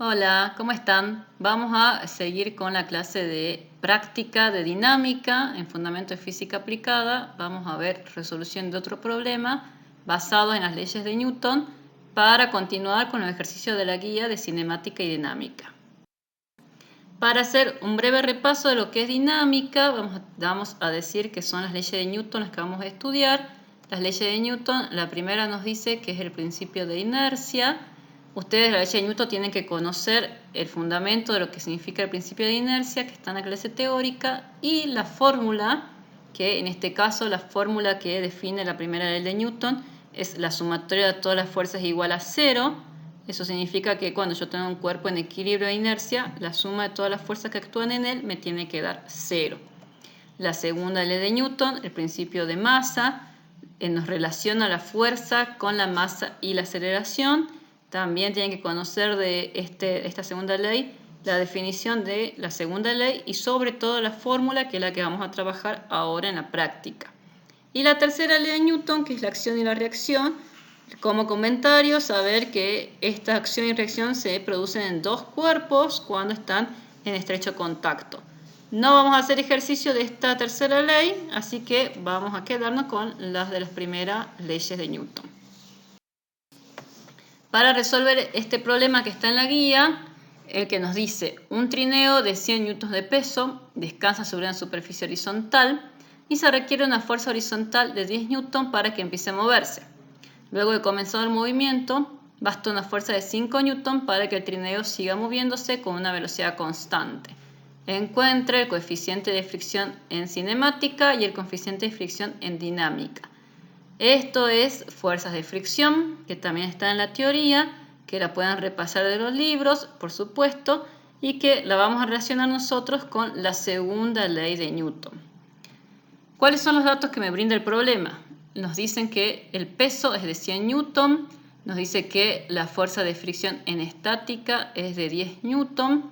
Hola, ¿cómo están? Vamos a seguir con la clase de práctica de dinámica en fundamento de física aplicada. Vamos a ver resolución de otro problema basado en las leyes de Newton para continuar con los ejercicios de la guía de cinemática y dinámica. Para hacer un breve repaso de lo que es dinámica, vamos a decir que son las leyes de Newton las que vamos a estudiar. Las leyes de Newton, la primera nos dice que es el principio de inercia. Ustedes, la ley de Newton, tienen que conocer el fundamento de lo que significa el principio de inercia, que está en la clase teórica, y la fórmula, que en este caso la fórmula que define la primera ley de Newton es la sumatoria de todas las fuerzas igual a 0. Eso significa que cuando yo tengo un cuerpo en equilibrio de inercia, la suma de todas las fuerzas que actúan en él me tiene que dar 0. La segunda ley de Newton, el principio de masa, nos relaciona la fuerza con la masa y la aceleración. También tienen que conocer de esta segunda ley la definición de la segunda ley y sobre todo la fórmula, que es la que vamos a trabajar ahora en la práctica. Y la tercera ley de Newton, que es la acción y la reacción. Como comentario, saber que esta acción y reacción se producen en dos cuerpos cuando están en estrecho contacto. No vamos a hacer ejercicio de esta tercera ley, así que vamos a quedarnos con las de las primeras leyes de Newton. Para resolver este problema que está en la guía, el que nos dice un trineo de 100 newtons de peso descansa sobre una superficie horizontal y se requiere una fuerza horizontal de 10 newtons para que empiece a moverse. Luego de comenzar el movimiento, basta una fuerza de 5 newtons para que el trineo siga moviéndose con una velocidad constante. Encuentre el coeficiente de fricción en cinemática y el coeficiente de fricción en dinámica. Esto es fuerzas de fricción, que también está en la teoría, que la pueden repasar de los libros, por supuesto, y que la vamos a relacionar nosotros con la segunda ley de Newton. ¿Cuáles son los datos que me brinda el problema? Nos dicen que el peso es de 100 newton, nos dice que la fuerza de fricción en estática es de 10 newton,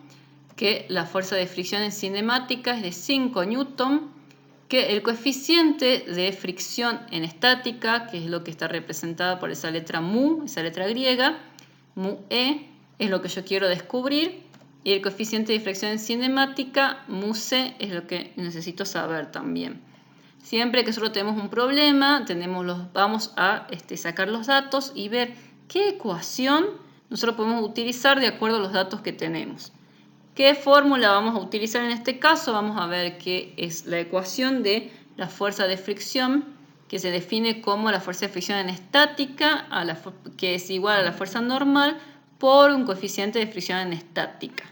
que la fuerza de fricción en cinemática es de 5 newton, que el coeficiente de fricción en estática, que es lo que está representado por esa letra mu, esa letra griega, mu e, es lo que yo quiero descubrir, y el coeficiente de fricción en cinemática, mu c, es lo que necesito saber también. Siempre que solo tenemos un problema, vamos a sacar los datos y ver qué ecuación nosotros podemos utilizar de acuerdo a los datos que tenemos. ¿Qué fórmula vamos a utilizar en este caso? Vamos a ver que es la ecuación de la fuerza de fricción, que se define como la fuerza de fricción en estática, que es igual a la fuerza normal por un coeficiente de fricción en estática.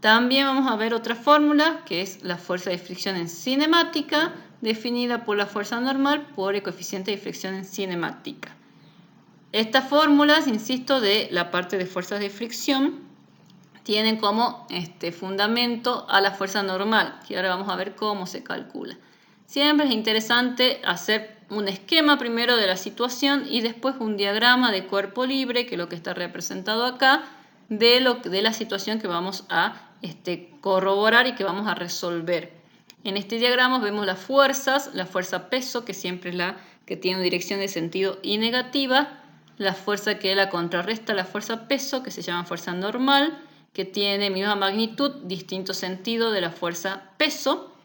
También vamos a ver otra fórmula, que es la fuerza de fricción en cinemática, definida por la fuerza normal por el coeficiente de fricción en cinemática. Estas fórmulas, insisto, de la parte de fuerzas de fricción, tienen como fundamento a la fuerza normal, que ahora vamos a ver cómo se calcula. Siempre es interesante hacer un esquema primero de la situación y después un diagrama de cuerpo libre, que es lo que está representado acá, de la situación que vamos a corroborar y que vamos a resolver. En este diagrama vemos las fuerzas, la fuerza peso, que siempre es la que tiene dirección de sentido y negativa, la fuerza que la contrarresta la fuerza peso, que se llama fuerza normal, que tiene misma magnitud, distinto sentido de la fuerza peso.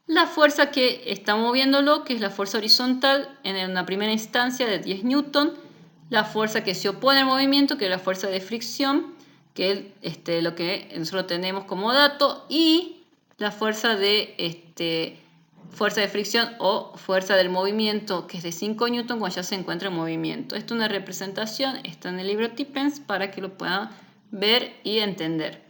La fuerza que está moviéndolo, que es la fuerza horizontal, en una primera instancia de 10 newton. La fuerza que se opone al movimiento, que es la fuerza de fricción, que es lo que nosotros tenemos como dato. Y la fuerza de fricción o fuerza del movimiento, que es de 5 newton cuando ya se encuentra en movimiento. Esto es una representación, está en el libro Tippens para que lo puedan ver y entender.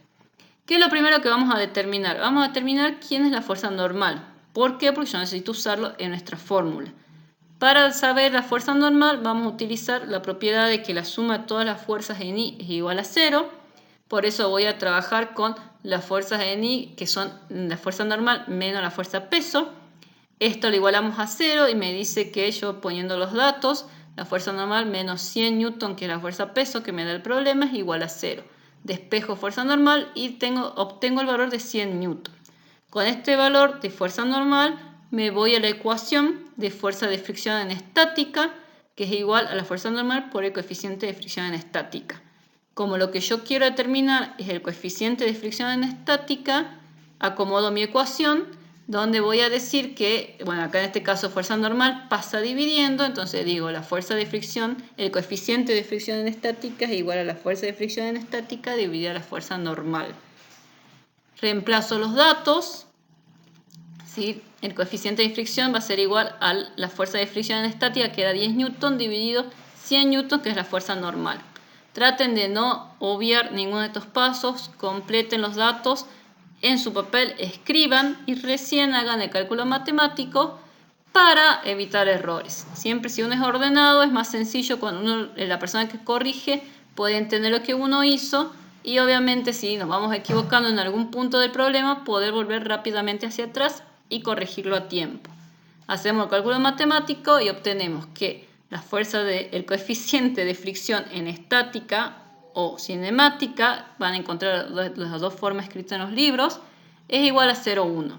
¿Qué es lo primero que vamos a determinar? Vamos a determinar quién es la fuerza normal. ¿Por qué? Porque yo necesito usarlo en nuestra fórmula. Para saber la fuerza normal vamos a utilizar la propiedad de que la suma de todas las fuerzas en I es igual a 0. Por eso voy a trabajar con las fuerzas en I, que son la fuerza normal menos la fuerza peso. Esto lo igualamos a 0 y me dice que yo poniendo los datos, la fuerza normal menos 100 newton, que es la fuerza peso que me da el problema, es igual a 0. Despejo fuerza normal y obtengo el valor de 100 newton. Con este valor de fuerza normal me voy a la ecuación de fuerza de fricción en estática, que es igual a la fuerza normal por el coeficiente de fricción en estática. Como lo que yo quiero determinar es el coeficiente de fricción en estática, acomodo mi ecuación, donde voy a decir que, bueno, acá en este caso fuerza normal pasa dividiendo, entonces digo la fuerza de fricción, el coeficiente de fricción en estática es igual a la fuerza de fricción en estática dividida la fuerza normal. Reemplazo los datos, ¿sí? El coeficiente de fricción va a ser igual a la fuerza de fricción en estática, que era 10 newton dividido 100 newton, que es la fuerza normal. Traten de no obviar ninguno de estos pasos, completen los datos en su papel, escriban y recién hagan el cálculo matemático para evitar errores. Siempre si uno es ordenado es más sencillo cuando la persona que corrige puede entender lo que uno hizo y obviamente si nos vamos equivocando en algún punto del problema poder volver rápidamente hacia atrás y corregirlo a tiempo. Hacemos el cálculo matemático y obtenemos que la fuerza del coeficiente de fricción en estática o cinemática, van a encontrar las dos formas escritas en los libros, es igual a 0,1.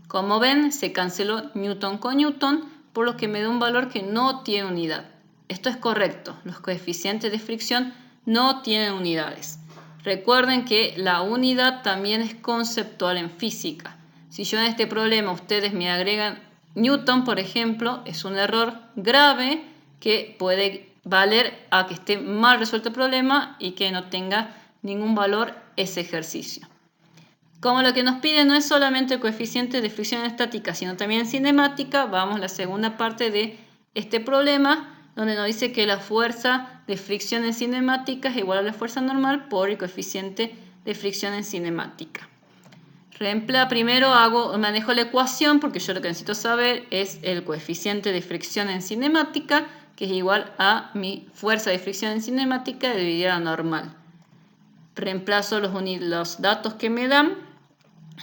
Como ven, se canceló newton con newton, por lo que me da un valor que no tiene unidad. Esto es correcto, los coeficientes de fricción no tienen unidades. Recuerden que la unidad también es conceptual en física. Si yo en este problema ustedes me agregan newton, por ejemplo, es un error grave que puede valer a que esté mal resuelto el problema y que no tenga ningún valor ese ejercicio. Como lo que nos pide no es solamente el coeficiente de fricción estática, sino también cinemática, vamos a la segunda parte de este problema, donde nos dice que la fuerza de fricción en cinemática es igual a la fuerza normal por el coeficiente de fricción en cinemática. Primero manejo la ecuación porque yo lo que necesito saber es el coeficiente de fricción en cinemática, que es igual a mi fuerza de fricción en cinemática dividida a la normal. Reemplazo los datos que me dan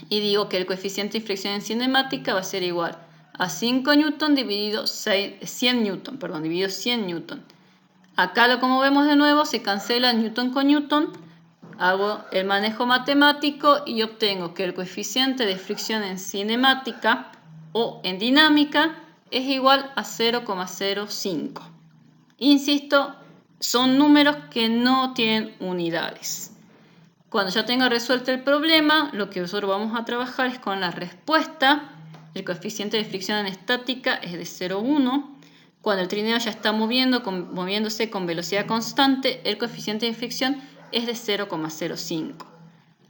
y digo que el coeficiente de fricción en cinemática va a ser igual a 5 newton dividido 100 newton, dividido 100 newton. Acá, como vemos de nuevo, se cancela newton con newton, hago el manejo matemático y obtengo que el coeficiente de fricción en cinemática o en dinámica es igual a 0,05. Insisto, son números que no tienen unidades. Cuando ya tenga resuelto el problema, lo que nosotros vamos a trabajar es con la respuesta. El coeficiente de fricción en estática es de 0,1. Cuando el trineo ya está moviéndose con velocidad constante, el coeficiente de fricción es de 0,05.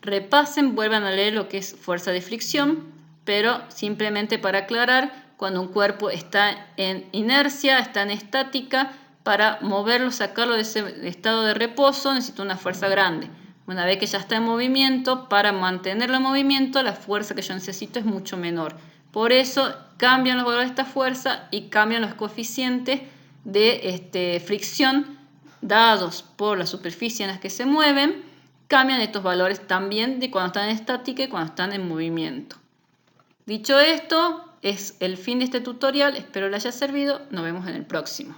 Repasen, vuelvan a leer lo que es fuerza de fricción, pero simplemente para aclarar, cuando un cuerpo está en inercia, está en estática, para moverlo, sacarlo de ese estado de reposo, necesito una fuerza grande. Una vez que ya está en movimiento, para mantenerlo en movimiento, la fuerza que yo necesito es mucho menor. Por eso cambian los valores de esta fuerza y cambian los coeficientes de fricción dados por la superficie en la que se mueven. Cambian estos valores también de cuando están en estática y cuando están en movimiento. Dicho esto, es el fin de este tutorial. Espero les haya servido. Nos vemos en el próximo.